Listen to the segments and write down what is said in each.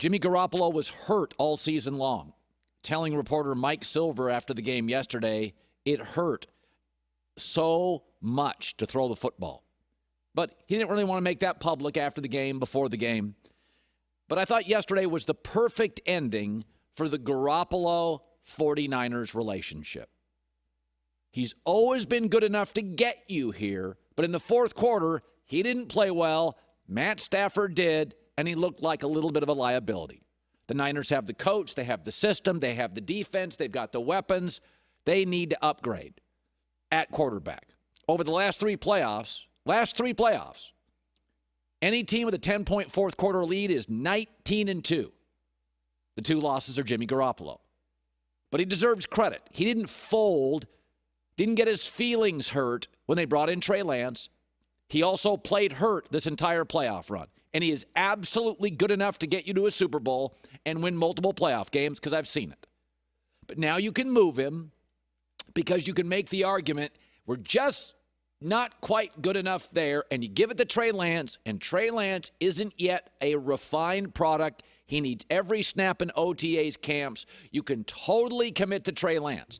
Jimmy Garoppolo was hurt all season long. Telling reporter Mike Silver after the game yesterday, it hurt so much to throw the football. But he didn't really want to make that public after the game, before the game. But I thought yesterday was the perfect ending for the Garoppolo 49ers relationship. He's always been good enough to get you here, but in the fourth quarter, he didn't play well. Matt Stafford did, and he looked like a little bit of a liability. The Niners have the coach, they have the system, they have the defense, they've got the weapons. They need to upgrade at quarterback. Over the last three playoffs, any team with a 10-point fourth quarter lead is 19-2. The two losses are Jimmy Garoppolo. But he deserves credit. He didn't fold, didn't get his feelings hurt when they brought in Trey Lance. He also played hurt this entire playoff run. And he is absolutely good enough to get you to a Super Bowl and win multiple playoff games, because I've seen it. But now you can move him because you can make the argument, we're just not quite good enough there, and you give it to Trey Lance, and Trey Lance isn't yet a refined product. He needs every snap in OTAs camps. You can totally commit to Trey Lance.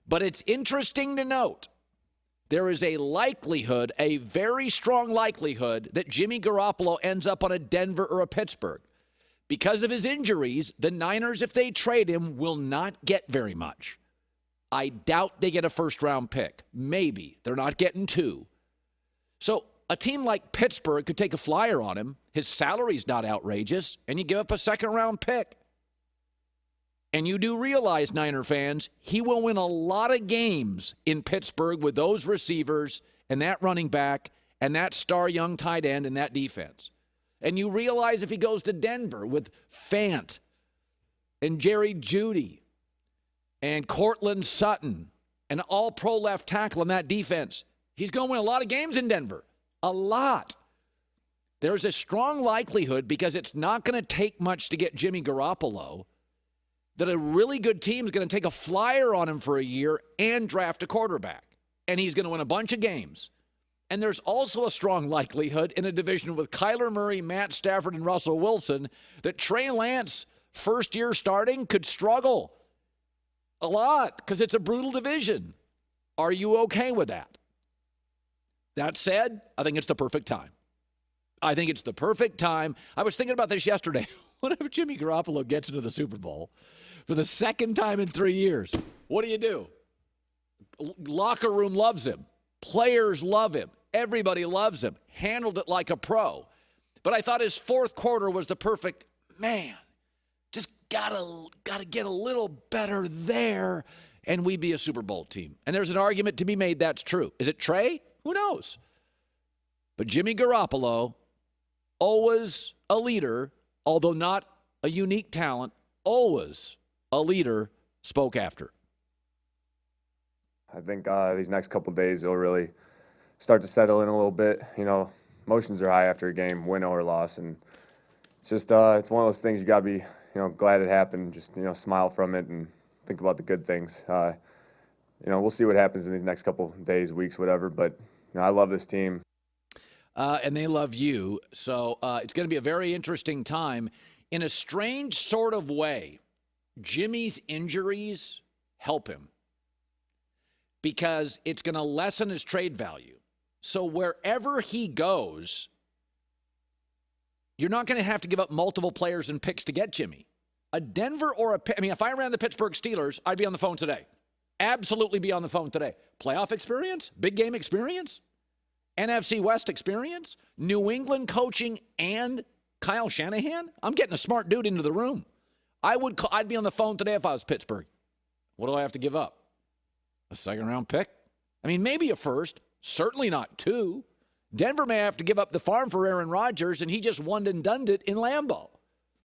But it's interesting to note, there is a likelihood, a very strong likelihood, that Jimmy Garoppolo ends up on a Denver or a Pittsburgh. Because of his injuries, the Niners, if they trade him, will not get very much. I doubt they get a first-round pick. Maybe. They're not getting two. So a team like Pittsburgh could take a flyer on him. His salary's not outrageous, and you give up a second-round pick. And you do realize, Niner fans, he will win a lot of games in Pittsburgh with those receivers and that running back and that star young tight end and that defense. And you realize if he goes to Denver with Fant and Jerry Jeudy and Cortland Sutton, an all-pro left tackle in that defense, he's going to win a lot of games in Denver. A lot. There's a strong likelihood, because it's not going to take much to get Jimmy Garoppolo, that a really good team is going to take a flyer on him for a year and draft a quarterback. And he's going to win a bunch of games. And there's also a strong likelihood in a division with Kyler Murray, Matt Stafford, and Russell Wilson that Trey Lance, first year starting, could struggle a lot because it's a brutal division. Are you okay with that? That said, I think it's the perfect time. I think it's the perfect time. I was thinking about this yesterday. What if Jimmy Garoppolo gets into the Super Bowl for the second time in 3 years? What do? Locker room loves him. Players love him. Everybody loves him. Handled it like a pro. But I thought his fourth quarter was the perfect, man, just gotta get a little better there, and we'd be a Super Bowl team. And there's an argument to be made that's true. Is it Trey? Who knows? But Jimmy Garoppolo, always a leader, although not a unique talent, always a leader, spoke after. I think these next couple of days will really start to settle in a little bit. You know, emotions are high after a game, win or loss, and it's just it's one of those things you got to be, glad it happened. Just smile from it and think about the good things. We'll see what happens in these next couple of days, weeks, whatever. But I love this team. And they love you. So it's going to be a very interesting time. In a strange sort of way, Jimmy's injuries help him because it's going to lessen his trade value. So wherever he goes, you're not going to have to give up multiple players and picks to get Jimmy. A Denver or if I ran the Pittsburgh Steelers, I'd be on the phone today. Absolutely be on the phone today. Playoff experience, big game experience, NFC West experience, New England coaching, and Kyle Shanahan. I'm getting a smart dude into the room. I'd be on the phone today if I was Pittsburgh. What do I have to give up? A second-round pick? Maybe a first. Certainly not two. Denver may have to give up the farm for Aaron Rodgers, and he just one and done it in Lambeau.